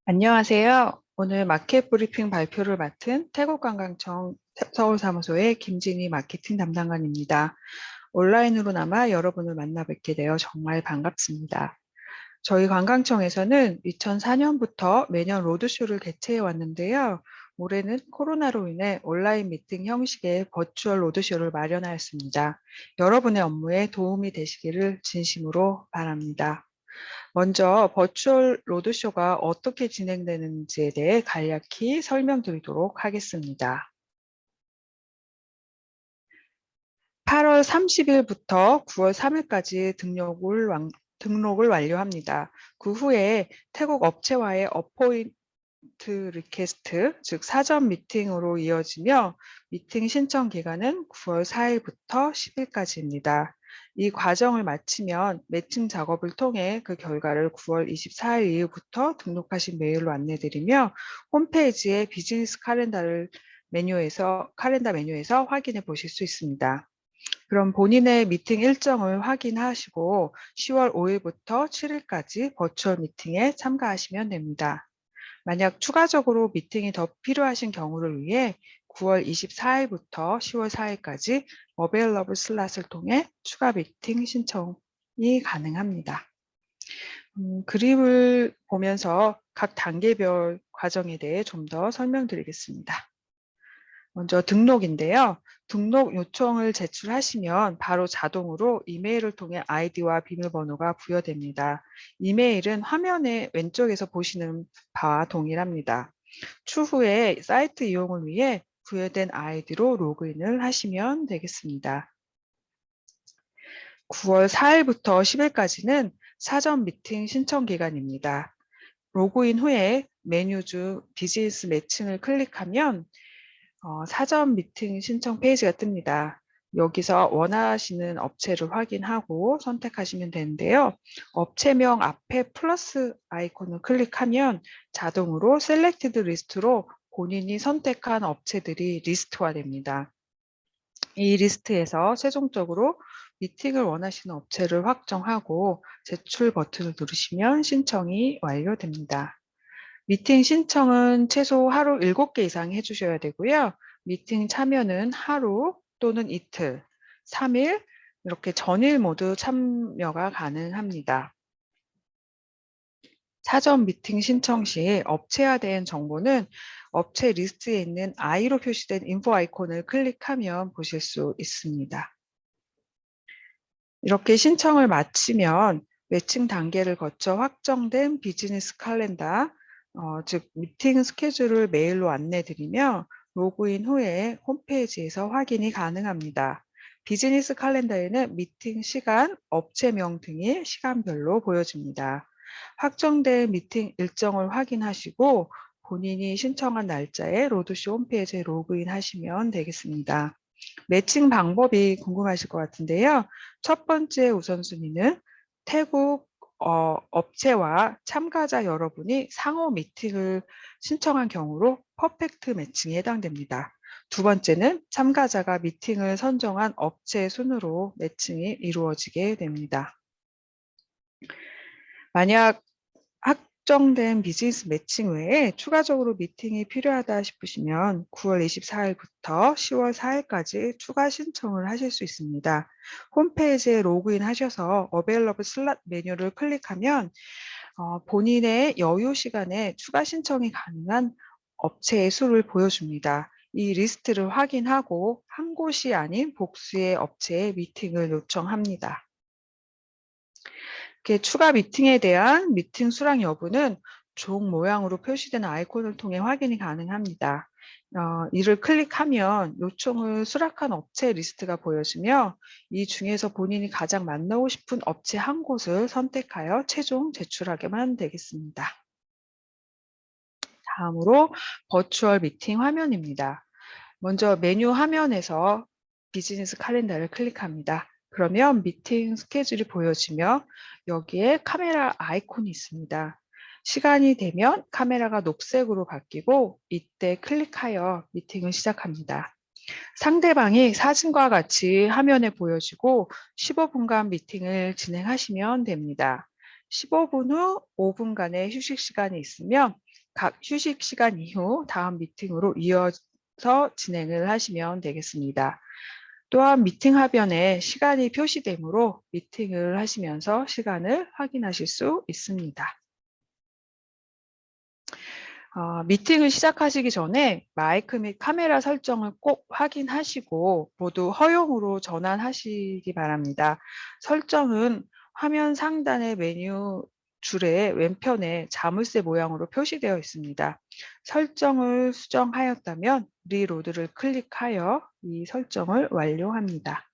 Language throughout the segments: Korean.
안녕하세요. 오늘 마켓 브리핑 발표를 맡은 태국관광청 서울사무소의 김진희 마케팅 담당관입니다. 온라인으로나마 여러분을 만나 뵙게 되어 정말 반갑습니다. 저희 관광청에서는 2004년부터 매년 로드쇼를 개최해 왔는데요. 올해는 코로나로 인해 온라인 미팅 형식의 버추얼 로드쇼를 마련하였습니다. 여러분의 업무에 도움이 되시기를 진심으로 바랍니다. 먼저 버추얼 로드쇼가 어떻게 진행되는지에 대해 간략히 설명드리도록 하겠습니다. 8월 30일부터 9월 3일까지 등록을 완료합니다. 그 후에 태국 업체와의 어포인트 리퀘스트, 즉 사전 미팅으로 이어지며 미팅 신청 기간은 9월 4일부터 10일까지입니다. 이 과정을 마치면 매칭 작업을 통해 그 결과를 9월 24일 이후부터 등록하신 메일로 안내드리며 홈페이지의 비즈니스 카렌다 메뉴에서 확인해 보실 수 있습니다. 그럼 본인의 미팅 일정을 확인하시고 10월 5일부터 7일까지 버추얼 미팅에 참가하시면 됩니다. 만약 추가적으로 미팅이 더 필요하신 경우를 위해 9월 24일부터 10월 4일까지 어베일러블 슬롯을 통해 추가 미팅 신청이 가능합니다. 그림을 보면서 각 단계별 과정에 대해 좀 더 설명드리겠습니다. 먼저 등록인데요. 등록 요청을 제출하시면 바로 자동으로 이메일을 통해 아이디와 비밀번호가 부여됩니다. 이메일은 화면의 왼쪽에서 보시는 바와 동일합니다. 추후에 사이트 이용을 위해 부여된 아이디로 로그인을 하시면 되겠습니다. 9월 4일부터 10일까지는 사전 미팅 신청 기간입니다. 로그인 후에 메뉴 중 비즈니스 매칭을 클릭하면 사전 미팅 신청 페이지가 뜹니다. 여기서 원하시는 업체를 확인하고 선택하시면 되는데요. 업체명 앞에 플러스 아이콘을 클릭하면 자동으로 셀렉티드 리스트로 본인이 선택한 업체들이 리스트화됩니다. 이 리스트에서 최종적으로 미팅을 원하시는 업체를 확정하고 제출 버튼을 누르시면 신청이 완료됩니다. 미팅 신청은 최소 하루 7개 이상 해주셔야 되고요. 미팅 참여는 하루 또는 이틀, 3일 이렇게 전일 모두 참여가 가능합니다. 사전 미팅 신청 시 업체화된 정보는 업체 리스트에 있는 I로 표시된 인포 아이콘을 클릭하면 보실 수 있습니다. 이렇게 신청을 마치면 매칭 단계를 거쳐 확정된 비즈니스 칼렌더, 즉 미팅 스케줄을 메일로 안내드리며 로그인 후에 홈페이지에서 확인이 가능합니다. 비즈니스 칼렌더에는 미팅 시간, 업체명 등이 시간별로 보여집니다. 확정된 미팅 일정을 확인하시고 본인이 신청한 날짜에 로드쇼 홈페이지에 로그인 하시면 되겠습니다. 매칭 방법이 궁금하실 것 같은데요. 첫 번째 우선순위는 태국 업체와 참가자 여러분이 상호 미팅을 신청한 경우로 퍼펙트 매칭에 해당됩니다. 두 번째는 참가자가 미팅을 선정한 업체 순으로 매칭이 이루어지게 됩니다. 만약 확정된 비즈니스 매칭 외에 추가적으로 미팅이 필요하다 싶으시면 9월 24일부터 10월 4일까지 추가 신청을 하실 수 있습니다. 홈페이지에 로그인 하셔서 어베일러블 슬롯 메뉴를 클릭하면 본인의 여유 시간에 추가 신청이 가능한 업체의 수를 보여줍니다. 이 리스트를 확인하고 한 곳이 아닌 복수의 업체에 미팅을 요청합니다. 이렇게 추가 미팅에 대한 미팅 수락 여부는 종 모양으로 표시된 아이콘을 통해 확인이 가능합니다. 이를 클릭하면 요청을 수락한 업체 리스트가 보여지며 이 중에서 본인이 가장 만나고 싶은 업체 한 곳을 선택하여 최종 제출하게만 되겠습니다. 다음으로 버추얼 미팅 화면입니다. 먼저 메뉴 화면에서 비즈니스 칼렌더를 클릭합니다. 그러면 미팅 스케줄이 보여지며 여기에 카메라 아이콘이 있습니다. 시간이 되면 카메라가 녹색으로 바뀌고 이때 클릭하여 미팅을 시작합니다. 상대방이 사진과 같이 화면에 보여지고 15분간 미팅을 진행하시면 됩니다. 15분 후 5분간의 휴식 시간이 있으면 각 휴식 시간 이후 다음 미팅으로 이어서 진행을 하시면 되겠습니다. 또한 미팅 화면에 시간이 표시되므로 미팅을 하시면서 시간을 확인하실 수 있습니다. 미팅을 시작하시기 전에 마이크 및 카메라 설정을 꼭 확인하시고 모두 허용으로 전환하시기 바랍니다. 설정은 화면 상단의 메뉴 줄의 왼편에 자물쇠 모양으로 표시되어 있습니다. 설정을 수정하였다면 리로드를 클릭하여 이 설정을 완료합니다.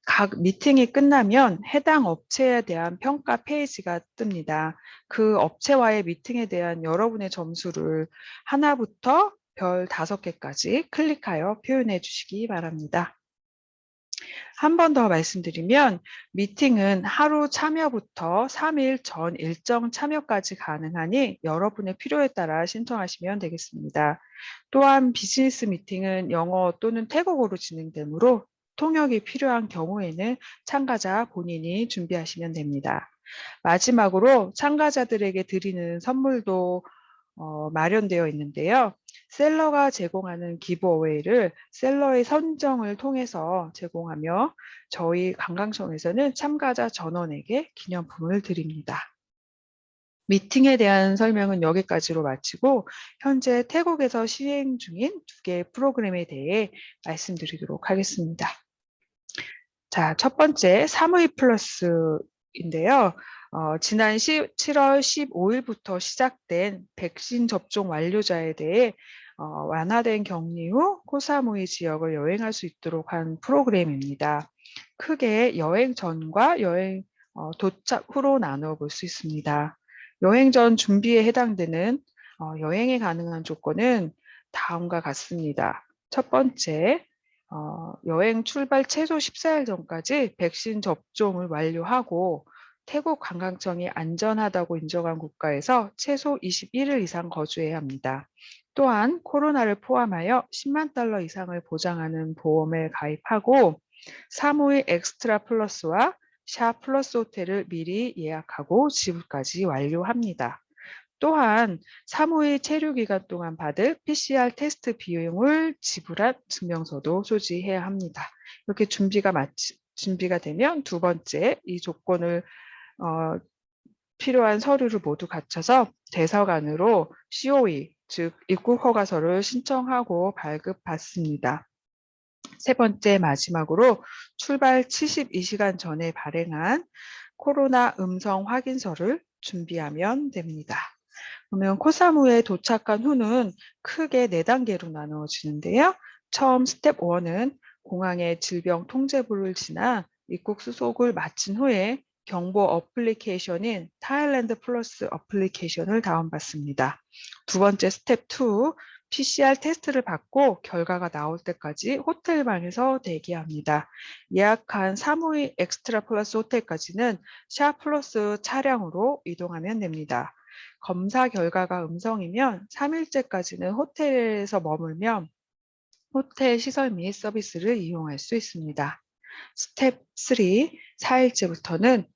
각 미팅이 끝나면 해당 업체에 대한 평가 페이지가 뜹니다. 그 업체와의 미팅에 대한 여러분의 점수를 하나부터 별 5개까지 클릭하여 표현해 주시기 바랍니다. 한 번 더 말씀드리면 미팅은 하루 참여부터 3일 전 일정 참여까지 가능하니 여러분의 필요에 따라 신청하시면 되겠습니다. 또한 비즈니스 미팅은 영어 또는 태국어로 진행되므로 통역이 필요한 경우에는 참가자 본인이 준비하시면 됩니다. 마지막으로 참가자들에게 드리는 선물도 마련되어 있는데요. 셀러가 제공하는 기브어웨이를 셀러의 선정을 통해서 제공하며 저희 관광청에서는 참가자 전원에게 기념품을 드립니다. 미팅에 대한 설명은 여기까지로 마치고 현재 태국에서 시행 중인 2개의 프로그램에 대해 말씀드리도록 하겠습니다. 자, 첫 번째 사무이 플러스인데요. 지난 7월 15일부터 시작된 백신 접종 완료자에 대해 완화된 격리 후 코사무이 지역을 여행할 수 있도록 한 프로그램입니다. 크게 여행 전과 여행 도착 후로 나누어 볼 수 있습니다. 여행 전 준비에 해당되는 여행에 가능한 조건은 다음과 같습니다. 첫 번째, 여행 출발 최소 14일 전까지 백신 접종을 완료하고 태국 관광청이 안전하다고 인정한 국가에서 최소 21일 이상 거주해야 합니다. 또한 코로나를 포함하여 10만 달러 이상을 보장하는 보험을 가입하고 사무이 엑스트라 플러스와 샤 플러스 호텔을 미리 예약하고 지불까지 완료합니다. 또한 사무의 체류 기간 동안 받을 PCR 테스트 비용을 지불한 증명서도 소지해야 합니다. 이렇게 준비가 되면 두 번째 이 조건을 필요한 서류를 모두 갖춰서 대사관으로 COE 즉 입국 허가서를 신청하고 발급받습니다. 세 번째 마지막으로 출발 72시간 전에 발행한 코로나 음성 확인서를 준비하면 됩니다. 그러면 코사무에 도착한 후는 크게 4단계로 나누어지는데요. 처음 스텝 1은 공항의 질병 통제부를 지나 입국 수속을 마친 후에 경보 어플리케이션인 타일랜드 플러스 어플리케이션을 다운받습니다. 두 번째 스텝 2, PCR 테스트를 받고 결과가 나올 때까지 호텔 방에서 대기합니다. 예약한 사무이 엑스트라 플러스 호텔까지는 샤 플러스 차량으로 이동하면 됩니다. 검사 결과가 음성이면 3일째까지는 호텔에서 머물며 호텔 시설 및 서비스를 이용할 수 있습니다. 스텝 3, 4일째부터는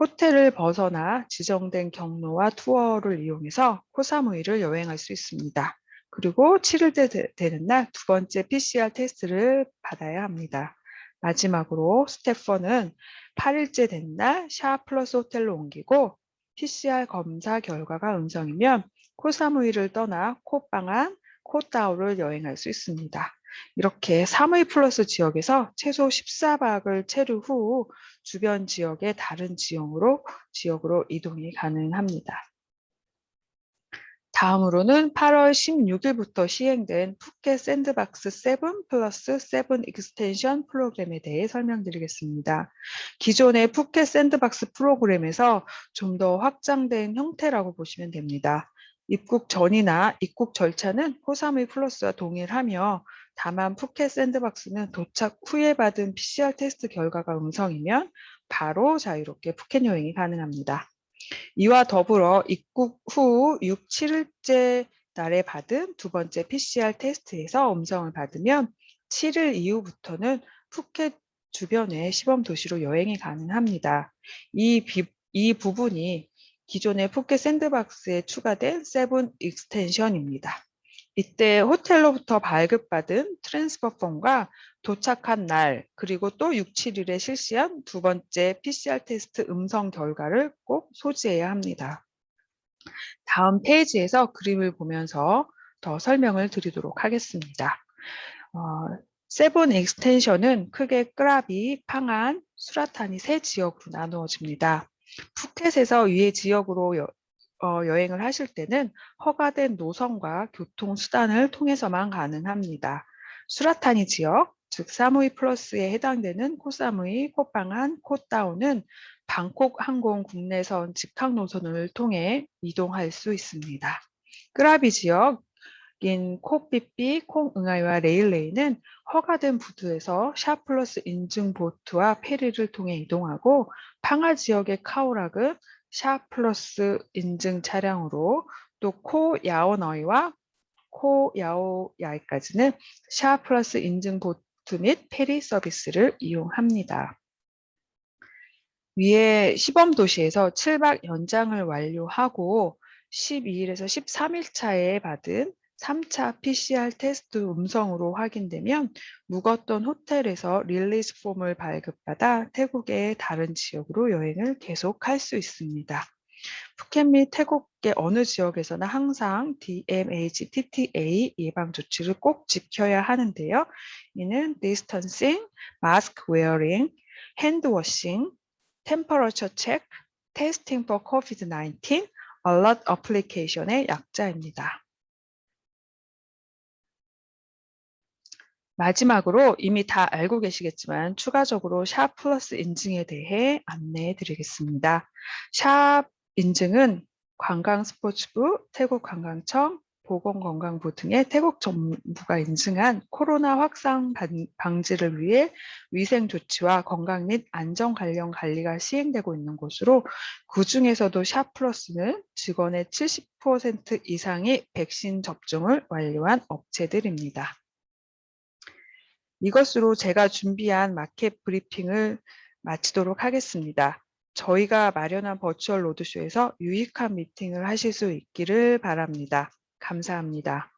호텔을 벗어나 지정된 경로와 투어를 이용해서 코사무이를 여행할 수 있습니다. 그리고 7일째 되는 날 두 번째 PCR 테스트를 받아야 합니다. 마지막으로 스텝 4는 8일째 된 날 샤 플러스 호텔로 옮기고 PCR 검사 결과가 음성이면 코사무이를 떠나 코방안, 코타우를 여행할 수 있습니다. 이렇게 사무이 플러스 지역에서 최소 14박을 체류 후 주변 지역의 다른 지역으로 이동이 가능합니다. 다음으로는 8월 16일부터 시행된 푸켓 샌드박스 7 플러스 7 익스텐션 프로그램에 대해 설명드리겠습니다. 기존의 푸켓 샌드박스 프로그램에서 좀 더 확장된 형태라고 보시면 됩니다. 입국 전이나 입국 절차는 코사무이 플러스와 동일하며 다만 푸켓 샌드박스는 도착 후에 받은 PCR 테스트 결과가 음성이면 바로 자유롭게 푸켓 여행이 가능합니다. 이와 더불어 입국 후 6, 7일째 날에 받은 두 번째 PCR 테스트에서 음성을 받으면 7일 이후부터는 푸켓 주변의 시범 도시로 여행이 가능합니다. 이 부분이 기존의 푸켓 샌드박스에 추가된 세븐 익스텐션입니다. 이때 호텔로부터 발급받은 트랜스퍼 폼과 도착한 날, 그리고 또 6, 7일에 실시한 두 번째 PCR 테스트 음성 결과를 꼭 소지해야 합니다. 다음 페이지에서 그림을 보면서 더 설명을 드리도록 하겠습니다. 세븐 익스텐션은 크게 끄라비, 팡안, 수라탄이 세 지역으로 나누어집니다. 푸켓에서 위의 지역으로 여행을 하실 때는 허가된 노선과 교통수단을 통해서만 가능합니다. 수라타니 지역, 즉 사무이 플러스에 해당되는 코사무이, 코팡안, 코타오는 방콕 항공 국내선 직항 노선을 통해 이동할 수 있습니다. 끄라비 지역인 콕삐삐, 콩응아이와 레일레이는 허가된 부두에서 샤플러스 인증 보트와 페리를 통해 이동하고, 팡하 지역의 카오락은 샤플러스 인증 차량으로, 또 코야오너이와 코야오야이까지는 샤플러스 인증 보트 및 페리 서비스를 이용합니다. 위에 시범 도시에서 7박 연장을 완료하고 12일에서 13일 차에 받은 3차 PCR 테스트 음성으로 확인되면 묵었던 호텔에서 릴리스 폼을 발급받아 태국의 다른 지역으로 여행을 계속할 수 있습니다. 푸켓 및 태국의 어느 지역에서나 항상 DMHTTA 예방 조치를 꼭 지켜야 하는데요. 이는 디스턴싱, 마스크 웨어링, 핸드워싱, temperature check, testing for COVID-19, alert application의 약자입니다. 마지막으로 이미 다 알고 계시겠지만 추가적으로 샵 플러스 인증에 대해 안내해 드리겠습니다. 샵 인증은 관광스포츠부, 태국관광청, 보건건강부 등의 태국 정부가 인증한 코로나 확산 방지를 위해 위생 조치와 건강 및 안전 관련 관리가 시행되고 있는 곳으로, 그중에서도 샵 플러스는 직원의 70% 이상이 백신 접종을 완료한 업체들입니다. 이것으로 제가 준비한 마켓 브리핑을 마치도록 하겠습니다. 저희가 마련한 버추얼 로드쇼에서 유익한 미팅을 하실 수 있기를 바랍니다. 감사합니다.